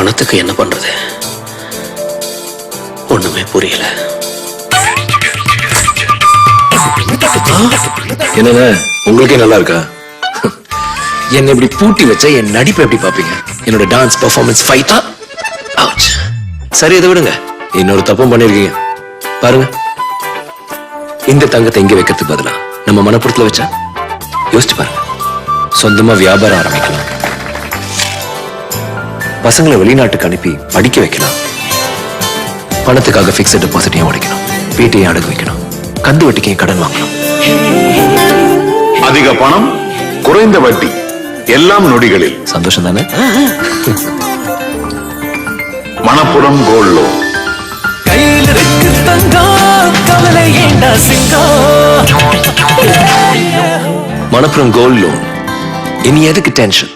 பணத்துக்கு என்ன பண்றது ஒண்ணுமே புரியல. என்னங்க உங்களுக்கே நல்லா இருக்கா? என்ன இப்படி பூட்டி வச்சா என் நடிப்பை எப்படி பாப்பீங்க? என்னோட டான்ஸ் பெர்ஃபார்மன்ஸ் ஃபைட்டா? சரி இதை விடுங்க, இன்னொரு தப்பும் பண்ணிருக்கீங்க பாருங்க. இந்த தங்கத்தை இங்க வைக்கிறதுக்கு பதிலா நம்ம மனப்புறத்துல வச்சா யோசிச்சு பாருங்க. சொந்தமா வியாபாரம் ஆரம்பிக்கலாம், பசங்களை வெளிநாட்டுக்கு அனுப்பி படிக்க வைக்கலாம், பணத்துக்காக பிக்ஸட் டெபாசிட்டையும் உடைக்கணும், வீட்டையும் அடகு வைக்கணும், கந்து வட்டிக்கையும் கடன் வாங்கணும். அதிக பணம், குறைந்த வட்டி, எல்லாம் நொடிகளில். சந்தோஷம் தானே? Manappuram gold loan. கையில் இருக்கு தங்கம், கவலை ஏண்டா சிங்கம். Manappuram gold loan. இனி எதுக்கு டென்ஷன்?